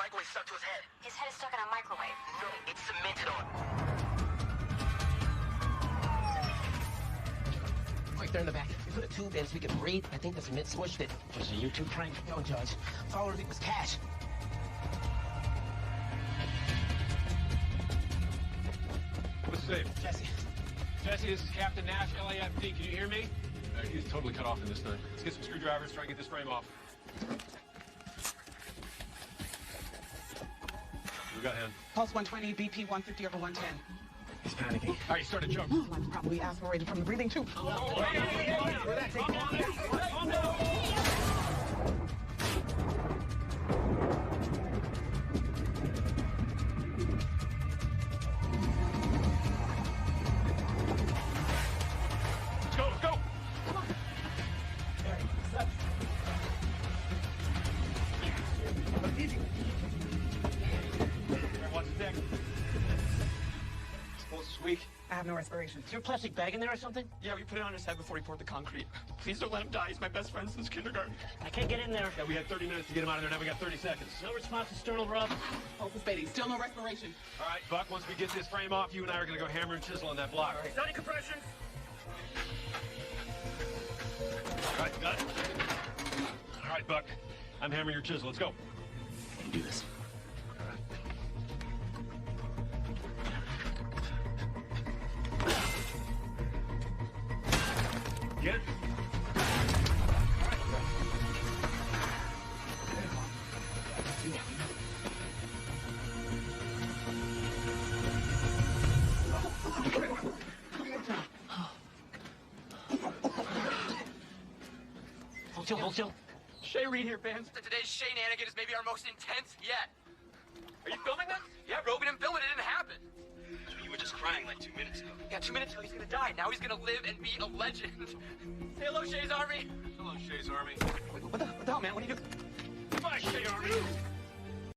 microwave stuck to his head. His head is stuck in a microwave. No, it's cemented on. Right there in the back. We put a tube in so we could breathe. I think the cement smushed it. Just a YouTube prank. No, Judge. All of it was cash. What's his name? Jesse. Jesse, this is Captain Nash, LAFD. Can you hear me? He's totally cut off in this thing. Let's get some screwdrivers, try and get this frame off. We got him. Pulse 120, BP 150 over 110. He's panicking. All right, start to choke. Lung's probably aspirated from the breathing tube. Let's go, let's go! Alright, watch the deck. Pulse is weak. I have no respiration. Is there a plastic bag in there or something? Yeah, we put it on his head before he poured the concrete. Please don't let him die. He's my best friend since kindergarten. I can't get in there. Yeah, we had 30 minutes to get him out of there. Now we got 30 seconds. No response to sternal rub. Pulse is fading. Still no respiration. All right, Buck, once we get this frame off, you and I are going to go hammer and chisel on that block. Starting compression. All right, got it. All right, Buck, I'm hammering your chisel. Let's go. I can do this. Get it? Hold still, hold still. Shay Reed here, fans. Today's shenanigans is maybe our most intense yet. Are you filming this? Yeah, bro, we didn't film it. It didn't happen. So you were just crying like 2 minutes ago. Yeah, 2 minutes ago he's gonna die. Now he's gonna live and be a legend. Say hello, Shay's Army. Hello, Shay's Army. What the hell, man? What are you doing? Goodbye, Shay Army.